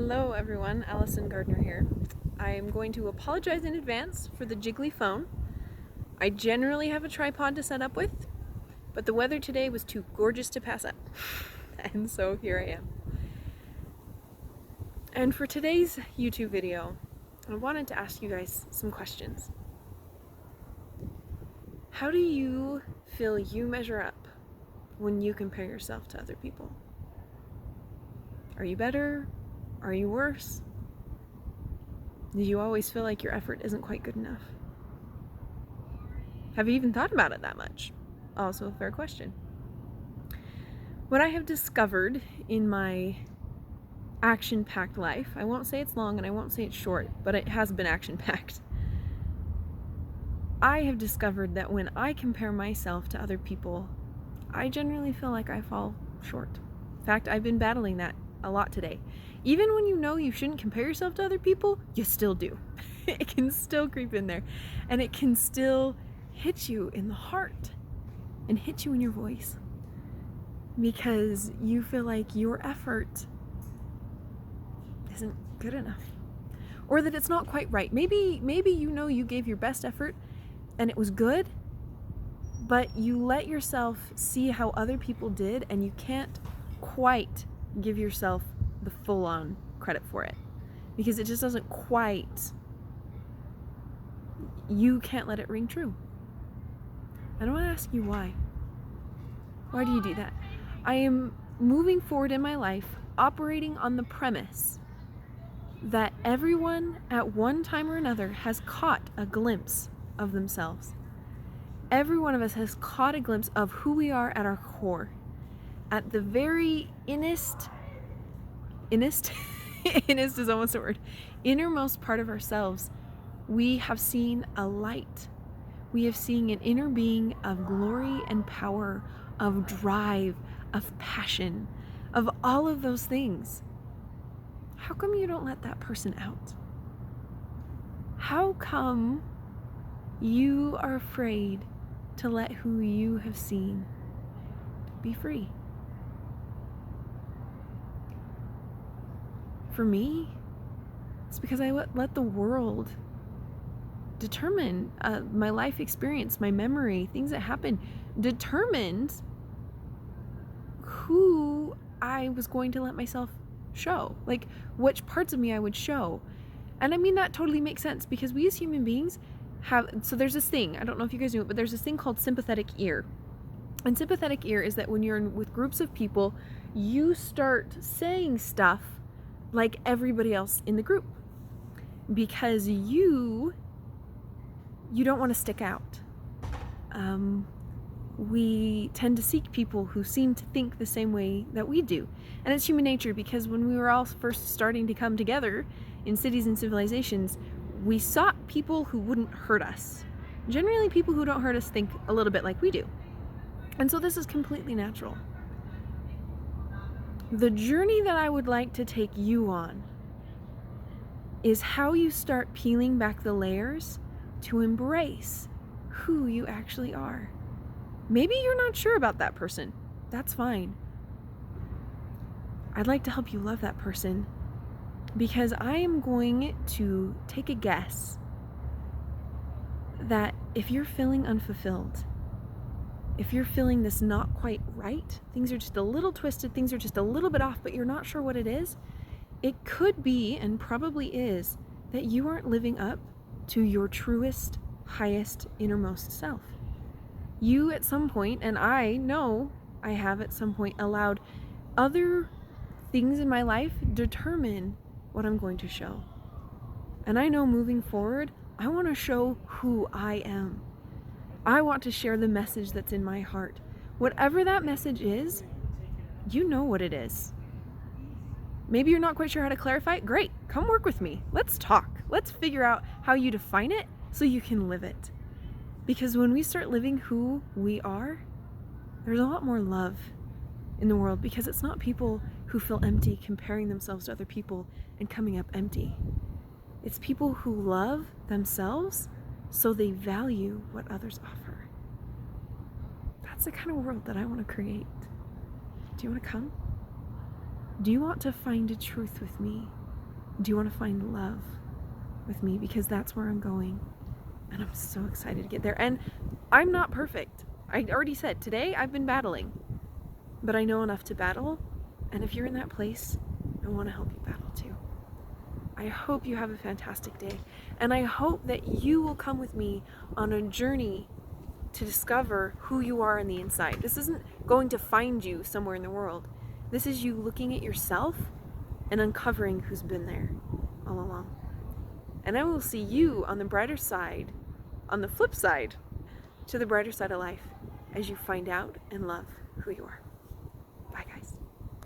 Hello everyone, Allison Gardner here. I am going to apologize in advance for the jiggly phone. I generally have a tripod to set up with, but the weather today was too gorgeous to pass up. And so here I am. And for today's YouTube video, I wanted to ask you guys some questions. How do you feel you measure up when you compare yourself to other people? Are you better? Are you worse? Do you always feel like your effort isn't quite good enough? Have you even thought about it that much? Also a fair question. What I have discovered in my action-packed life, I won't say it's long and I won't say it's short, but it has been action-packed. I have discovered that when I compare myself to other people, I generally feel like I fall short. In fact, I've been battling that a lot today. Even when you know you shouldn't compare yourself to other people, you still do. It can still creep in there, and it can still hit you in the heart and hit you in your voice because you feel like your effort isn't good enough, or that it's not quite right. Maybe you know you gave your best effort and it was good, but you let yourself see how other people did and you can't quite give yourself the full-on credit for it because it just doesn't quite, you can't let it ring true. And I want to ask you why. Why do you do that? I am moving forward in my life operating on the premise that everyone at one time or another has caught a glimpse of themselves. Every one of us has caught a glimpse of who we are at our core. At the very innest is almost a word, innermost part of ourselves, we have seen a light. We have seen an inner being of glory and power, of drive, of passion, of all of those things. How come you don't let that person out? How come you are afraid to let who you have seen be free? For me, it's because I let the world determine my life experience, my memory, things that happened, determined who I was going to let myself show, like which parts of me I would show. And I mean, that totally makes sense because we as human beings so there's this thing, I don't know if you guys knew it, but there's this thing called sympathetic ear. And sympathetic ear is that when you're with groups of people, you start saying stuff like everybody else in the group because you don't want to stick out. We tend to seek people who seem to think the same way that we do. And it's human nature because when we were all first starting to come together in cities and civilizations, we sought people who wouldn't hurt us. Generally, people who don't hurt us think a little bit like we do. And so this is completely natural. The journey that I would like to take you on is how you start peeling back the layers to embrace who you actually are. Maybe you're not sure about that person. That's fine. I'd like to help you love that person because I am going to take a guess that if you're feeling unfulfilled, if you're feeling this not quite right, things are just a little twisted, things are just a little bit off, but you're not sure what it is, it could be, and probably is, that you aren't living up to your truest, highest, innermost self. You at some point, and I know I have at some point, allowed other things in my life determine what I'm going to show. And I know moving forward, I want to show who I am. I want to share the message that's in my heart. Whatever that message is, you know what it is. Maybe you're not quite sure how to clarify it. Great, come work with me. Let's talk. Let's figure out how you define it so you can live it. Because when we start living who we are, there's a lot more love in the world because it's not people who feel empty comparing themselves to other people and coming up empty. It's people who love themselves so they value what others offer. That's the kind of world that I want to create. Do you want to come? Do you want to find a truth with me Do you want to find love with me? Because that's where I'm going. And I'm so excited to get there. And I'm not perfect. I already said, today I've been battling. But I know enough to battle. And if you're in that place, I want to help you battle too. I hope you have a fantastic day. And I hope that you will come with me on a journey to discover who you are on the inside. This isn't going to find you somewhere in the world. This is you looking at yourself and uncovering who's been there all along. And I will see you on the brighter side, on the flip side, to the brighter side of life, as you find out and love who you are.